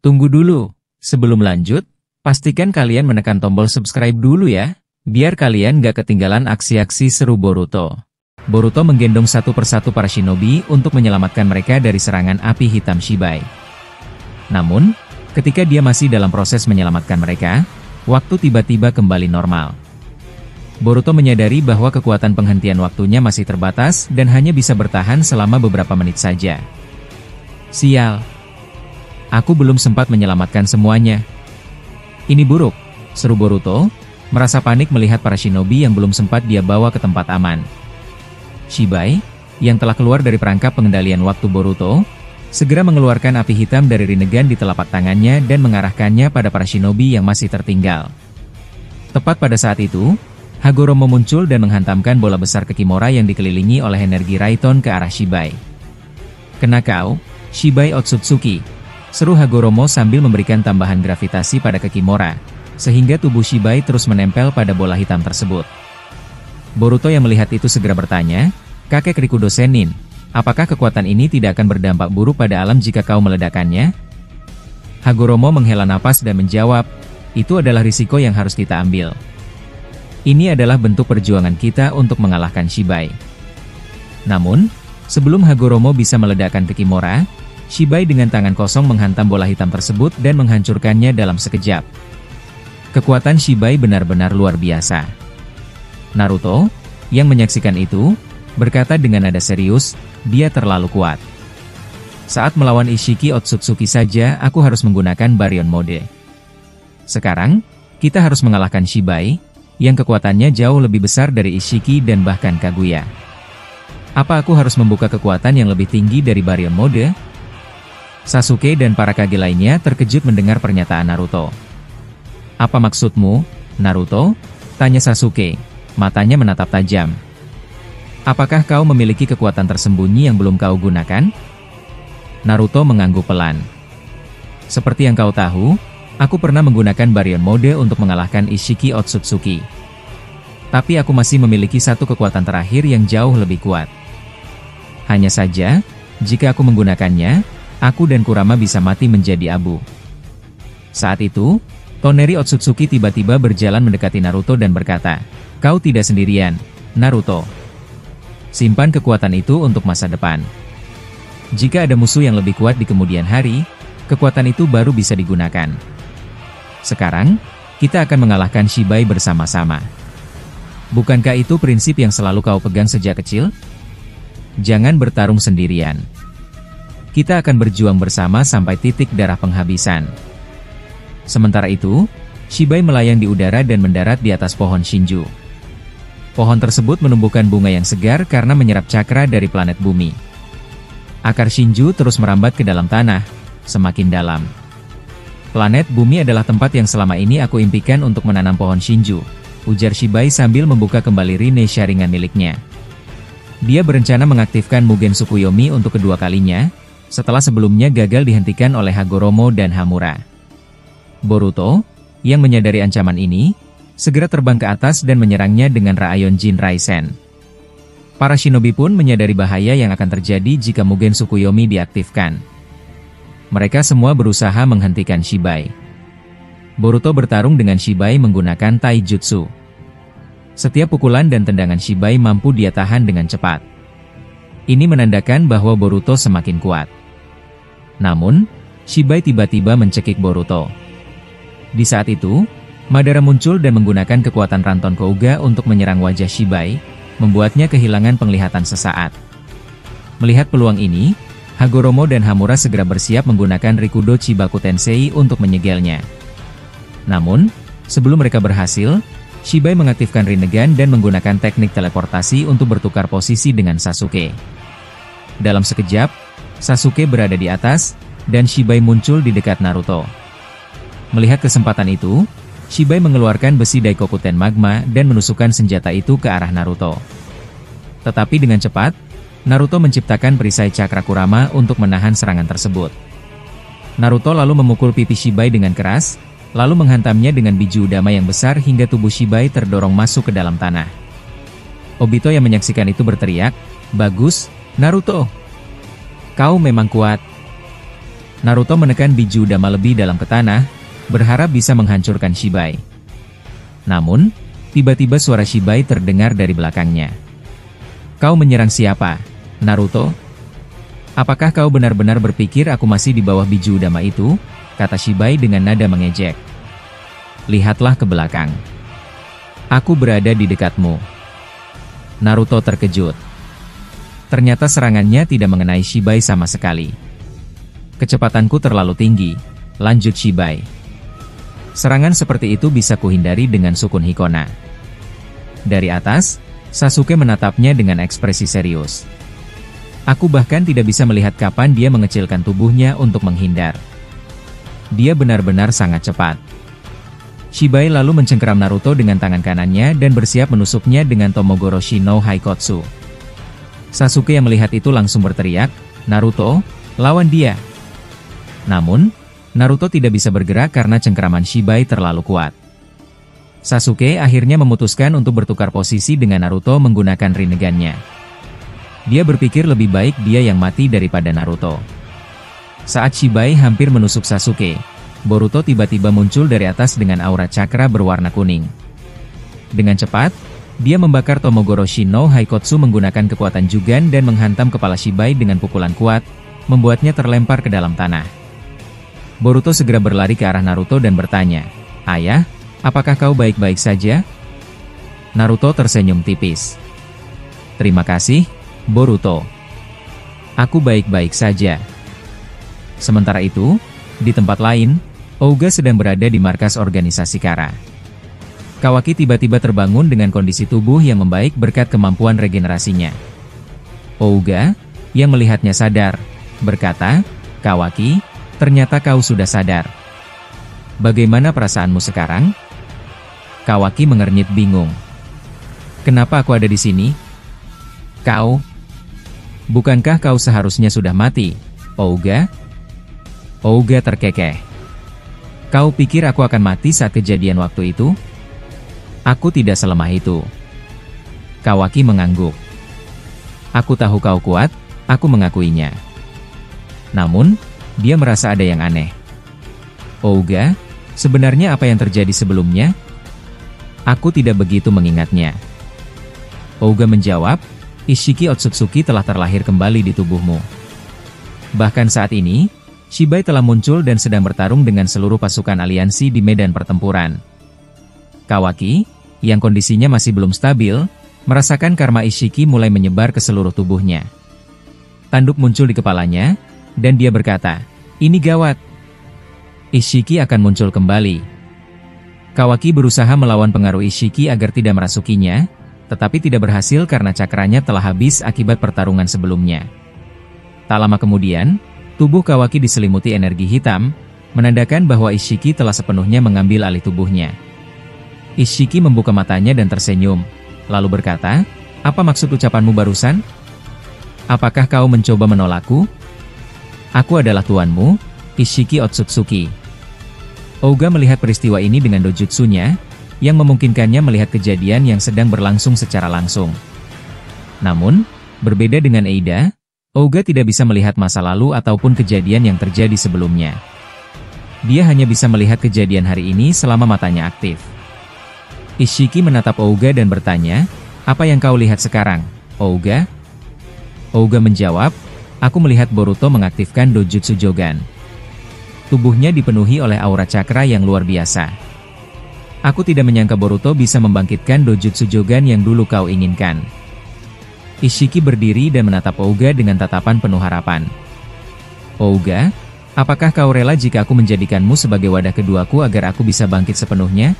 Tunggu dulu, sebelum lanjut, pastikan kalian menekan tombol subscribe dulu ya, biar kalian gak ketinggalan aksi-aksi seru Boruto. Boruto menggendong satu persatu para shinobi untuk menyelamatkan mereka dari serangan api hitam Shibai. Namun, ketika dia masih dalam proses menyelamatkan mereka, waktu tiba-tiba kembali normal. Boruto menyadari bahwa kekuatan penghentian waktunya masih terbatas dan hanya bisa bertahan selama beberapa menit saja. Sial. Aku belum sempat menyelamatkan semuanya. Ini buruk, seru Boruto, merasa panik melihat para shinobi yang belum sempat dia bawa ke tempat aman. Shibai, yang telah keluar dari perangkap pengendalian waktu Boruto, segera mengeluarkan api hitam dari Rinnegan di telapak tangannya dan mengarahkannya pada para shinobi yang masih tertinggal. Tepat pada saat itu, Hagoromo muncul dan menghantamkan bola besar ke Kimura yang dikelilingi oleh energi Raiton ke arah Shibai. "Kena kau, Shibai Otsutsuki," seru Hagoromo sambil memberikan tambahan gravitasi pada Kimura, sehingga tubuh Shibai terus menempel pada bola hitam tersebut. Boruto yang melihat itu segera bertanya, "Kakek Rikudo Sennin, apakah kekuatan ini tidak akan berdampak buruk pada alam jika kau meledakannya?" Hagoromo menghela napas dan menjawab, "Itu adalah risiko yang harus kita ambil. Ini adalah bentuk perjuangan kita untuk mengalahkan Shibai." Namun, sebelum Hagoromo bisa meledakkan Kimura, Shibai dengan tangan kosong menghantam bola hitam tersebut dan menghancurkannya dalam sekejap. Kekuatan Shibai benar-benar luar biasa. Naruto, yang menyaksikan itu, berkata dengan nada serius, "Dia terlalu kuat. Saat melawan Ishiki Otsutsuki saja aku harus menggunakan Baryon Mode. Sekarang, kita harus mengalahkan Shibai, yang kekuatannya jauh lebih besar dari Ishiki dan bahkan Kaguya. Apa aku harus membuka kekuatan yang lebih tinggi dari Baryon Mode?" Sasuke dan para kage lainnya terkejut mendengar pernyataan Naruto. "Apa maksudmu, Naruto?" tanya Sasuke, matanya menatap tajam. "Apakah kau memiliki kekuatan tersembunyi yang belum kau gunakan?" Naruto mengangguk pelan. "Seperti yang kau tahu, aku pernah menggunakan Baryon Mode untuk mengalahkan Ishiki Otsutsuki. Tapi aku masih memiliki satu kekuatan terakhir yang jauh lebih kuat. Hanya saja, jika aku menggunakannya, aku dan Kurama bisa mati menjadi abu." Saat itu, Toneri Otsutsuki tiba-tiba berjalan mendekati Naruto dan berkata, "Kau tidak sendirian, Naruto. Simpan kekuatan itu untuk masa depan. Jika ada musuh yang lebih kuat di kemudian hari, kekuatan itu baru bisa digunakan. Sekarang, kita akan mengalahkan Shibai bersama-sama. Bukankah itu prinsip yang selalu kau pegang sejak kecil? Jangan bertarung sendirian. Kita akan berjuang bersama sampai titik darah penghabisan." Sementara itu, Shibai melayang di udara dan mendarat di atas pohon Shinju. Pohon tersebut menumbuhkan bunga yang segar karena menyerap cakra dari planet bumi. Akar Shinju terus merambat ke dalam tanah, semakin dalam. "Planet bumi adalah tempat yang selama ini aku impikan untuk menanam pohon Shinju," ujar Shibai sambil membuka kembali Rinne Sharingan miliknya. Dia berencana mengaktifkan Mugen Tsukuyomi untuk kedua kalinya, setelah sebelumnya gagal dihentikan oleh Hagoromo dan Hamura. Boruto, yang menyadari ancaman ini, segera terbang ke atas dan menyerangnya dengan Raion Jin Raisen. Para shinobi pun menyadari bahaya yang akan terjadi jika Mugen Tsukuyomi diaktifkan. Mereka semua berusaha menghentikan Shibai. Boruto bertarung dengan Shibai menggunakan Taijutsu. Setiap pukulan dan tendangan Shibai mampu dia tahan dengan cepat. Ini menandakan bahwa Boruto semakin kuat. Namun, Shibai tiba-tiba mencekik Boruto. Di saat itu, Madara muncul dan menggunakan kekuatan Ranton Kouga untuk menyerang wajah Shibai, membuatnya kehilangan penglihatan sesaat. Melihat peluang ini, Hagoromo dan Hamura segera bersiap menggunakan Rikudo Chibaku Tensei untuk menyegelnya. Namun, sebelum mereka berhasil, Shibai mengaktifkan Rinnegan dan menggunakan teknik teleportasi untuk bertukar posisi dengan Sasuke. Dalam sekejap, Sasuke berada di atas, dan Shibai muncul di dekat Naruto. Melihat kesempatan itu, Shibai mengeluarkan besi Daikokuten Magma dan menusukkan senjata itu ke arah Naruto. Tetapi dengan cepat, Naruto menciptakan perisai cakra Kurama untuk menahan serangan tersebut. Naruto lalu memukul pipi Shibai dengan keras, lalu menghantamnya dengan biju udama yang besar hingga tubuh Shibai terdorong masuk ke dalam tanah. Obito yang menyaksikan itu berteriak, "Bagus, Naruto! Kau memang kuat." Naruto menekan biju Dama lebih dalam ke tanah, berharap bisa menghancurkan Shibai. Namun, tiba-tiba suara Shibai terdengar dari belakangnya. "Kau menyerang siapa, Naruto? Apakah kau benar-benar berpikir aku masih di bawah biju Dama itu?" kata Shibai dengan nada mengejek. "Lihatlah ke belakang. Aku berada di dekatmu." Naruto terkejut. Ternyata serangannya tidak mengenai Shibai sama sekali. "Kecepatanku terlalu tinggi," lanjut Shibai. "Serangan seperti itu bisa kuhindari dengan Sukun Hikona." Dari atas, Sasuke menatapnya dengan ekspresi serius. "Aku bahkan tidak bisa melihat kapan dia mengecilkan tubuhnya untuk menghindar. Dia benar-benar sangat cepat." Shibai lalu mencengkeram Naruto dengan tangan kanannya dan bersiap menusuknya dengan Tomogoroshi no Haikotsu. Sasuke yang melihat itu langsung berteriak, "Naruto, lawan dia!" Namun, Naruto tidak bisa bergerak karena cengkeraman Shibai terlalu kuat. Sasuke akhirnya memutuskan untuk bertukar posisi dengan Naruto menggunakan Rinnegan-nya. Dia berpikir lebih baik dia yang mati daripada Naruto. Saat Shibai hampir menusuk Sasuke, Boruto tiba-tiba muncul dari atas dengan aura cakra berwarna kuning. Dengan cepat, dia membakar Tomogoroshi no Haikotsu menggunakan kekuatan Jugan dan menghantam kepala Shibai dengan pukulan kuat, membuatnya terlempar ke dalam tanah. Boruto segera berlari ke arah Naruto dan bertanya, "Ayah, apakah kau baik-baik saja?" Naruto tersenyum tipis. "Terima kasih, Boruto. Aku baik-baik saja." Sementara itu, di tempat lain, Ouga sedang berada di markas organisasi Kara. Kawaki tiba-tiba terbangun dengan kondisi tubuh yang membaik berkat kemampuan regenerasinya. Ouga, yang melihatnya sadar, berkata, "Kawaki, ternyata kau sudah sadar. Bagaimana perasaanmu sekarang?" Kawaki mengernyit bingung. "Kenapa aku ada di sini? Kau? Bukankah kau seharusnya sudah mati, Ouga?" Ouga terkekeh. "Kau pikir aku akan mati saat kejadian waktu itu? Aku tidak selemah itu." Kawaki mengangguk. "Aku tahu kau kuat, aku mengakuinya. Namun, dia merasa ada yang aneh." "Ouga, sebenarnya apa yang terjadi sebelumnya? Aku tidak begitu mengingatnya." Ouga menjawab, "Ishiki Otsutsuki telah terlahir kembali di tubuhmu. Bahkan saat ini, Shibai telah muncul dan sedang bertarung dengan seluruh pasukan aliansi di medan pertempuran." Kawaki, yang kondisinya masih belum stabil, merasakan karma Ishiki mulai menyebar ke seluruh tubuhnya. Tanduk muncul di kepalanya, dan dia berkata, "Ini gawat. Ishiki akan muncul kembali." Kawaki berusaha melawan pengaruh Ishiki agar tidak merasukinya, tetapi tidak berhasil karena cakranya telah habis akibat pertarungan sebelumnya. Tak lama kemudian, tubuh Kawaki diselimuti energi hitam, menandakan bahwa Ishiki telah sepenuhnya mengambil alih tubuhnya. Ishiki membuka matanya dan tersenyum, lalu berkata, "Apa maksud ucapanmu barusan? Apakah kau mencoba menolakku? Aku adalah tuanmu, Ishiki Otsutsuki." Ouga melihat peristiwa ini dengan dojutsunya, yang memungkinkannya melihat kejadian yang sedang berlangsung secara langsung. Namun, berbeda dengan Eida, Ouga tidak bisa melihat masa lalu ataupun kejadian yang terjadi sebelumnya. Dia hanya bisa melihat kejadian hari ini selama matanya aktif. Ishiki menatap Ouga dan bertanya, "Apa yang kau lihat sekarang, Ouga?" Ouga menjawab, "Aku melihat Boruto mengaktifkan Dojutsu Jogan. Tubuhnya dipenuhi oleh aura cakra yang luar biasa. Aku tidak menyangka Boruto bisa membangkitkan Dojutsu Jogan yang dulu kau inginkan." Ishiki berdiri dan menatap Ouga dengan tatapan penuh harapan. "Ouga, apakah kau rela jika aku menjadikanmu sebagai wadah keduaku agar aku bisa bangkit sepenuhnya?"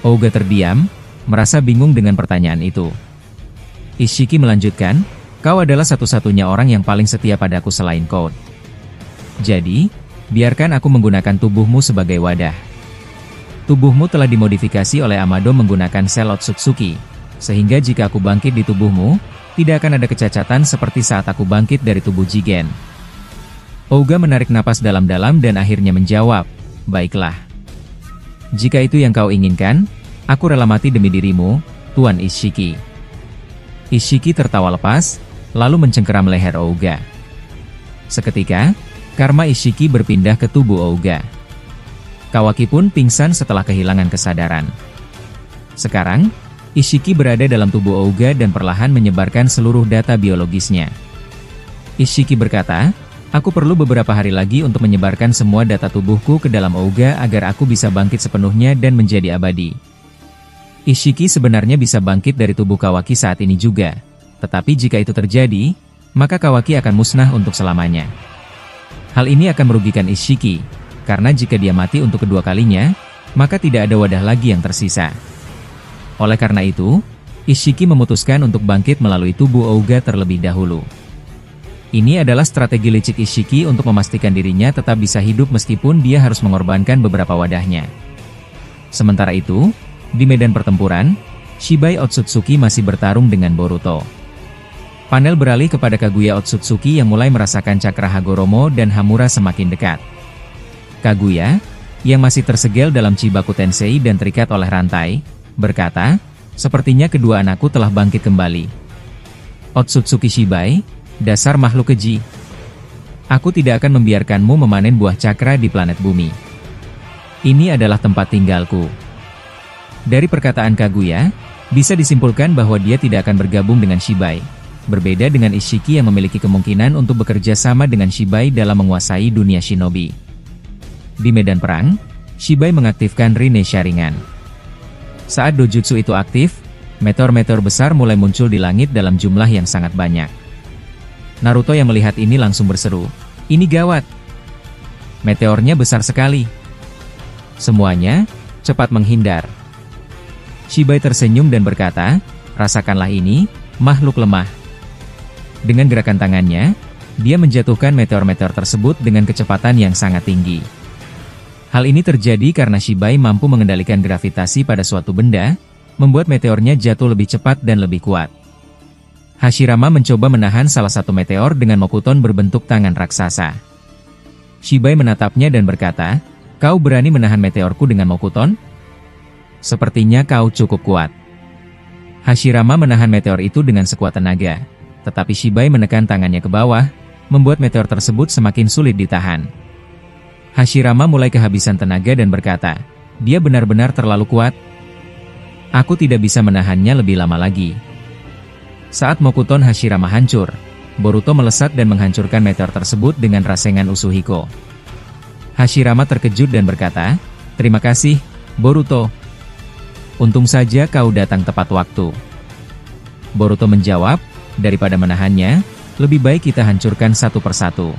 Ouga terdiam, merasa bingung dengan pertanyaan itu. Ishiki melanjutkan, "Kau adalah satu-satunya orang yang paling setia padaku selain Code. Jadi, biarkan aku menggunakan tubuhmu sebagai wadah. Tubuhmu telah dimodifikasi oleh Amado menggunakan sel Otsutsuki, sehingga jika aku bangkit di tubuhmu, tidak akan ada kecacatan seperti saat aku bangkit dari tubuh Jigen." Ouga menarik napas dalam-dalam dan akhirnya menjawab, "Baiklah. Jika itu yang kau inginkan, aku rela mati demi dirimu, Tuan Ishiki." Ishiki tertawa lepas, lalu mencengkeram leher Ouga. Seketika, Karma Ishiki berpindah ke tubuh Ouga. Kawaki pun pingsan setelah kehilangan kesadaran. Sekarang, Ishiki berada dalam tubuh Ouga dan perlahan menyebarkan seluruh data biologisnya. Ishiki berkata, "Aku perlu beberapa hari lagi untuk menyebarkan semua data tubuhku ke dalam Ouga agar aku bisa bangkit sepenuhnya dan menjadi abadi." Ishiki sebenarnya bisa bangkit dari tubuh Kawaki saat ini juga. Tetapi jika itu terjadi, maka Kawaki akan musnah untuk selamanya. Hal ini akan merugikan Ishiki, karena jika dia mati untuk kedua kalinya, maka tidak ada wadah lagi yang tersisa. Oleh karena itu, Ishiki memutuskan untuk bangkit melalui tubuh Ouga terlebih dahulu. Ini adalah strategi licik Ishiki untuk memastikan dirinya tetap bisa hidup meskipun dia harus mengorbankan beberapa wadahnya. Sementara itu, di medan pertempuran, Shibai Otsutsuki masih bertarung dengan Boruto. Panel beralih kepada Kaguya Otsutsuki yang mulai merasakan cakra Hagoromo dan Hamura semakin dekat. Kaguya, yang masih tersegel dalam Chibaku Tensei dan terikat oleh rantai, berkata, "Sepertinya kedua anakku telah bangkit kembali." Otsutsuki Shibai, dasar makhluk keji. Aku tidak akan membiarkanmu memanen buah cakra di planet bumi. Ini adalah tempat tinggalku. Dari perkataan Kaguya, bisa disimpulkan bahwa dia tidak akan bergabung dengan Shibai. Berbeda dengan Ishiki yang memiliki kemungkinan untuk bekerja sama dengan Shibai dalam menguasai dunia shinobi. Di medan perang, Shibai mengaktifkan Rinne Sharingan. Saat dojutsu itu aktif, meteor-meteor besar mulai muncul di langit dalam jumlah yang sangat banyak. Naruto yang melihat ini langsung berseru, "Ini gawat! Meteornya besar sekali. Semuanya, cepat menghindar." Shibai tersenyum dan berkata, "Rasakanlah ini, makhluk lemah." Dengan gerakan tangannya, dia menjatuhkan meteor-meteor tersebut dengan kecepatan yang sangat tinggi. Hal ini terjadi karena Shibai mampu mengendalikan gravitasi pada suatu benda, membuat meteornya jatuh lebih cepat dan lebih kuat. Hashirama mencoba menahan salah satu meteor dengan Mokuton berbentuk tangan raksasa. Shibai menatapnya dan berkata, "Kau berani menahan meteorku dengan Mokuton? Sepertinya kau cukup kuat." Hashirama menahan meteor itu dengan sekuat tenaga, tetapi Shibai menekan tangannya ke bawah, membuat meteor tersebut semakin sulit ditahan. Hashirama mulai kehabisan tenaga dan berkata, "Dia benar-benar terlalu kuat. Aku tidak bisa menahannya lebih lama lagi." Saat Mokuton Hashirama hancur, Boruto melesat dan menghancurkan meteor tersebut dengan Rasengan Usuhiko. Hashirama terkejut dan berkata, "Terima kasih, Boruto. Untung saja kau datang tepat waktu." Boruto menjawab, "Daripada menahannya, lebih baik kita hancurkan satu persatu."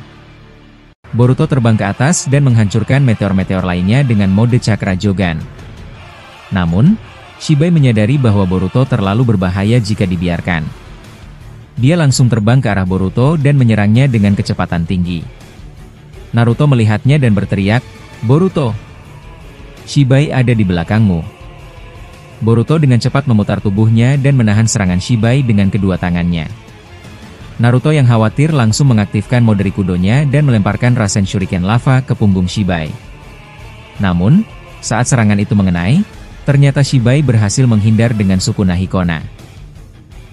Boruto terbang ke atas dan menghancurkan meteor-meteor lainnya dengan mode Cakra Jogan. Namun, Shibai menyadari bahwa Boruto terlalu berbahaya jika dibiarkan. Dia langsung terbang ke arah Boruto dan menyerangnya dengan kecepatan tinggi. Naruto melihatnya dan berteriak, "Boruto! Shibai ada di belakangmu." Boruto dengan cepat memutar tubuhnya dan menahan serangan Shibai dengan kedua tangannya. Naruto yang khawatir langsung mengaktifkan mode Rikudonya dan melemparkan Rasen Shuriken lava ke punggung Shibai. Namun, saat serangan itu mengenai, ternyata Shibai berhasil menghindar dengan Sukuna Hikona.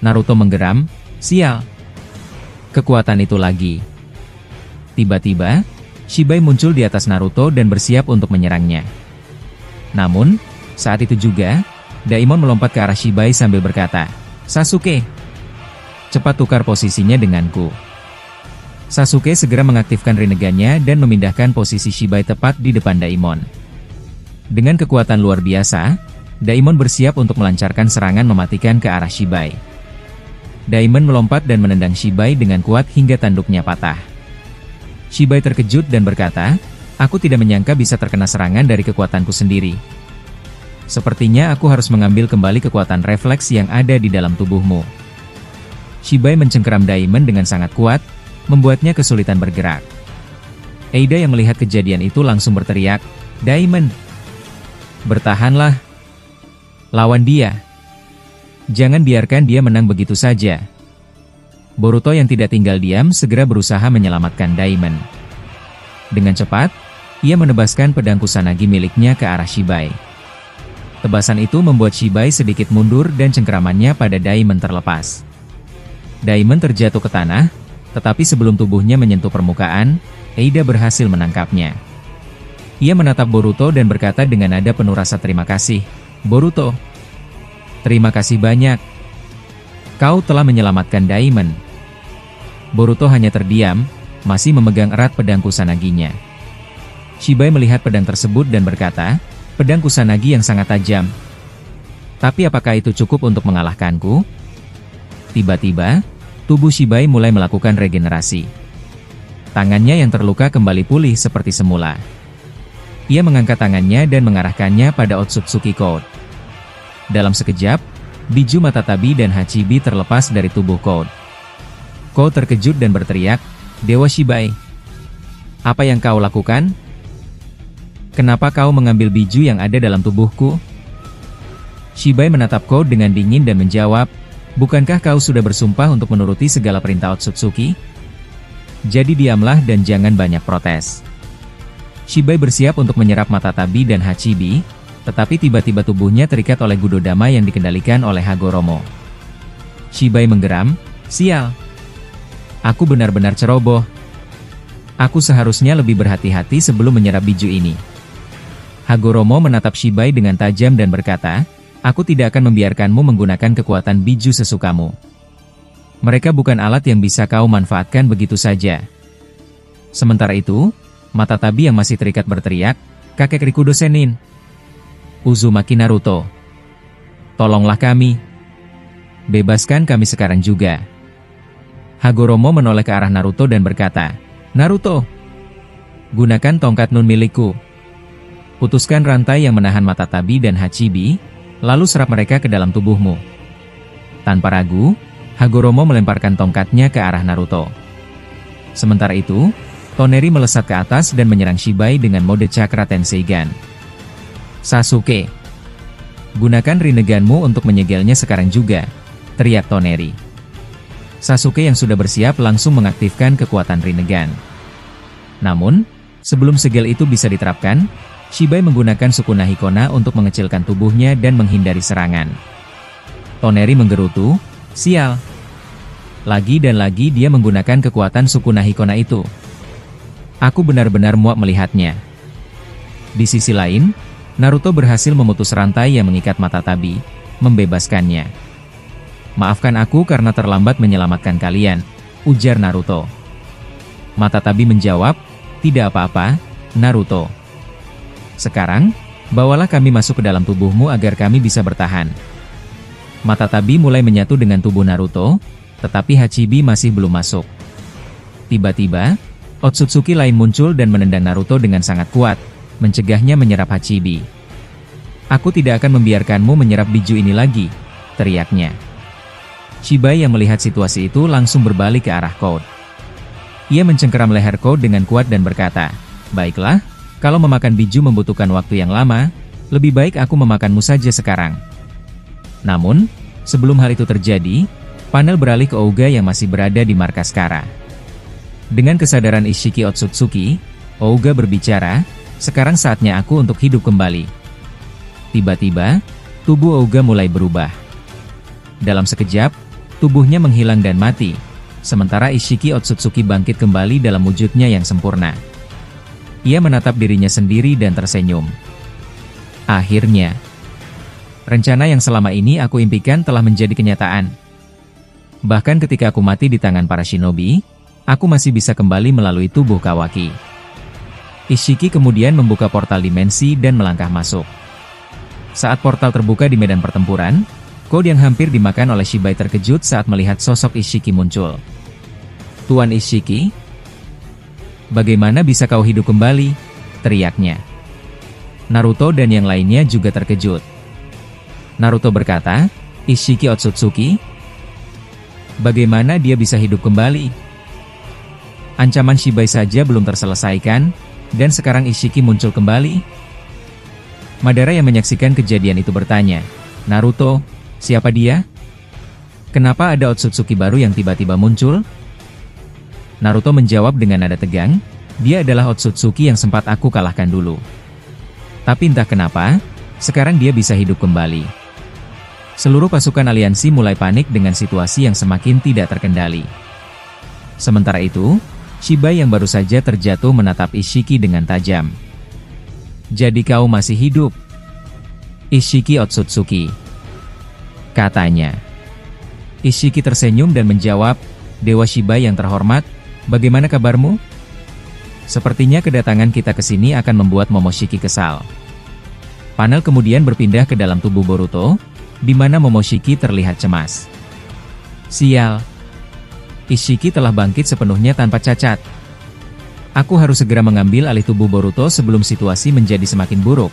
Naruto menggeram, "Sial! Kekuatan itu lagi." Tiba-tiba, Shibai muncul di atas Naruto dan bersiap untuk menyerangnya. Namun, saat itu juga, Daimon melompat ke arah Shibai sambil berkata, "Sasuke! Cepat tukar posisinya denganku." Sasuke segera mengaktifkan Rinnegan-nya dan memindahkan posisi Shibai tepat di depan Daimon. Dengan kekuatan luar biasa, Daimon bersiap untuk melancarkan serangan mematikan ke arah Shibai. Daimon melompat dan menendang Shibai dengan kuat hingga tanduknya patah. Shibai terkejut dan berkata, "Aku tidak menyangka bisa terkena serangan dari kekuatanku sendiri. Sepertinya aku harus mengambil kembali kekuatan refleks yang ada di dalam tubuhmu." Shibai mencengkeram Daimon dengan sangat kuat, membuatnya kesulitan bergerak. Eida yang melihat kejadian itu langsung berteriak, "Daimon! Bertahanlah! Lawan dia! Jangan biarkan dia menang begitu saja." Boruto yang tidak tinggal diam segera berusaha menyelamatkan Daimon. Dengan cepat, ia menebaskan pedang Kusanagi miliknya ke arah Shibai. Tebasan itu membuat Shibai sedikit mundur dan cengkeramannya pada Daimon terlepas. Daimon terjatuh ke tanah, tetapi sebelum tubuhnya menyentuh permukaan, Eida berhasil menangkapnya. Ia menatap Boruto dan berkata dengan nada penuh rasa terima kasih, "Boruto, terima kasih banyak. Kau telah menyelamatkan Daimon." Boruto hanya terdiam, masih memegang erat pedang Kusanaginya. Shibai melihat pedang tersebut dan berkata, "Pedang Kusanagi yang sangat tajam. Tapi apakah itu cukup untuk mengalahkanku?" Tiba-tiba, tubuh Shibai mulai melakukan regenerasi. Tangannya yang terluka kembali pulih seperti semula. Ia mengangkat tangannya dan mengarahkannya pada Otsutsuki Code. Dalam sekejap, biju Matatabi dan Hachibi terlepas dari tubuh Code. Code terkejut dan berteriak, "Dewa Shibai, apa yang kau lakukan? Kenapa kau mengambil biju yang ada dalam tubuhku?" Shibai menatap Code dengan dingin dan menjawab, "Bukankah kau sudah bersumpah untuk menuruti segala perintah Otsutsuki? Jadi diamlah dan jangan banyak protes." Shibai bersiap untuk menyerap Matatabi dan Hachibi, tetapi tiba-tiba tubuhnya terikat oleh Gudodama yang dikendalikan oleh Hagoromo. Shibai menggeram, "Sial! Aku benar-benar ceroboh. Aku seharusnya lebih berhati-hati sebelum menyerap biju ini." Hagoromo menatap Shibai dengan tajam dan berkata, "Aku tidak akan membiarkanmu menggunakan kekuatan biju sesukamu. Mereka bukan alat yang bisa kau manfaatkan begitu saja." Sementara itu, Matatabi yang masih terikat berteriak, "Kakek Rikudo Sennin! Uzumaki Naruto! Tolonglah kami! Bebaskan kami sekarang juga!" Hagoromo menoleh ke arah Naruto dan berkata, "Naruto! Gunakan tongkat nun milikku. Putuskan rantai yang menahan Matatabi dan Hachibi, lalu serap mereka ke dalam tubuhmu." Tanpa ragu, Hagoromo melemparkan tongkatnya ke arah Naruto. Sementara itu, Toneri melesat ke atas dan menyerang Shibai dengan mode Cakra Tenseigan. "Sasuke, gunakan Rinneganmu untuk menyegelnya sekarang juga," teriak Toneri. Sasuke yang sudah bersiap langsung mengaktifkan kekuatan Rinnegan. Namun, sebelum segel itu bisa diterapkan, Shibai menggunakan Sukuna Hikona untuk mengecilkan tubuhnya dan menghindari serangan. Toneri menggerutu, "Sial! Lagi dan lagi dia menggunakan kekuatan Sukuna Hikona itu. Aku benar-benar muak melihatnya." Di sisi lain, Naruto berhasil memutus rantai yang mengikat Matatabi, membebaskannya. "Maafkan aku karena terlambat menyelamatkan kalian," ujar Naruto. Matatabi menjawab, "Tidak apa-apa, Naruto. Sekarang, bawalah kami masuk ke dalam tubuhmu agar kami bisa bertahan." Matatabi mulai menyatu dengan tubuh Naruto, tetapi Hachibi masih belum masuk. Tiba-tiba, Otsutsuki lain muncul dan menendang Naruto dengan sangat kuat, mencegahnya menyerap Hachibi. "Aku tidak akan membiarkanmu menyerap biju ini lagi," teriaknya. Shibai yang melihat situasi itu langsung berbalik ke arah Code. Ia mencengkeram leher Code dengan kuat dan berkata, "Baiklah, kalau memakan biju membutuhkan waktu yang lama, lebih baik aku memakanmu saja sekarang." Namun, sebelum hal itu terjadi, panel beralih ke Ouga yang masih berada di markas Kara. Dengan kesadaran Ishiki Otsutsuki, Ouga berbicara, "Sekarang saatnya aku untuk hidup kembali." Tiba-tiba, tubuh Ouga mulai berubah. Dalam sekejap, tubuhnya menghilang dan mati, sementara Ishiki Otsutsuki bangkit kembali dalam wujudnya yang sempurna. Ia menatap dirinya sendiri dan tersenyum. Akhirnya, rencana yang selama ini aku impikan telah menjadi kenyataan. Bahkan ketika aku mati di tangan para shinobi, aku masih bisa kembali melalui tubuh Kawaki. Ishiki kemudian membuka portal dimensi dan melangkah masuk. Saat portal terbuka di medan pertempuran, Code yang hampir dimakan oleh Shibai terkejut saat melihat sosok Ishiki muncul. "Tuan Ishiki? Bagaimana bisa kau hidup kembali?" teriaknya. Naruto dan yang lainnya juga terkejut. Naruto berkata, "Ishiki Otsutsuki? Bagaimana dia bisa hidup kembali? Ancaman Shibai saja belum terselesaikan, dan sekarang Ishiki muncul kembali?" Madara yang menyaksikan kejadian itu bertanya, "Naruto, siapa dia? Kenapa ada Otsutsuki baru yang tiba-tiba muncul?" Naruto menjawab dengan nada tegang, "Dia adalah Otsutsuki yang sempat aku kalahkan dulu. Tapi entah kenapa, sekarang dia bisa hidup kembali." Seluruh pasukan aliansi mulai panik dengan situasi yang semakin tidak terkendali. Sementara itu, Shiba yang baru saja terjatuh menatap Ishiki dengan tajam. "Jadi kau masih hidup?" "Ishiki Otsutsuki," katanya. Ishiki tersenyum dan menjawab, "Dewa Shiba yang terhormat, bagaimana kabarmu? Sepertinya kedatangan kita ke sini akan membuat Momoshiki kesal." Panel kemudian berpindah ke dalam tubuh Boruto, di mana Momoshiki terlihat cemas. "Sial. Ishiki telah bangkit sepenuhnya tanpa cacat. Aku harus segera mengambil alih tubuh Boruto sebelum situasi menjadi semakin buruk."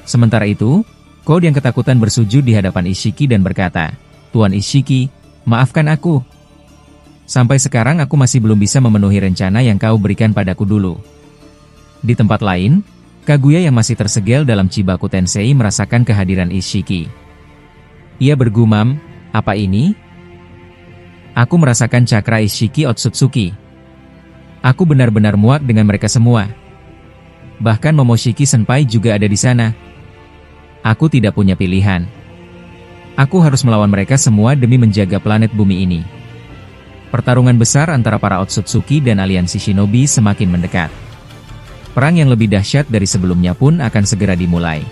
Sementara itu, Code yang ketakutan bersujud di hadapan Ishiki dan berkata, "Tuan Ishiki, maafkan aku. Sampai sekarang aku masih belum bisa memenuhi rencana yang kau berikan padaku dulu." Di tempat lain, Kaguya yang masih tersegel dalam Chibaku Tensei merasakan kehadiran Ishiki. Ia bergumam, "Apa ini? Aku merasakan cakra Ishiki Otsutsuki. Aku benar-benar muak dengan mereka semua. Bahkan Momoshiki Senpai juga ada di sana. Aku tidak punya pilihan. Aku harus melawan mereka semua demi menjaga planet bumi ini." Pertarungan besar antara para Otsutsuki dan aliansi Shinobi semakin mendekat. Perang yang lebih dahsyat dari sebelumnya pun akan segera dimulai.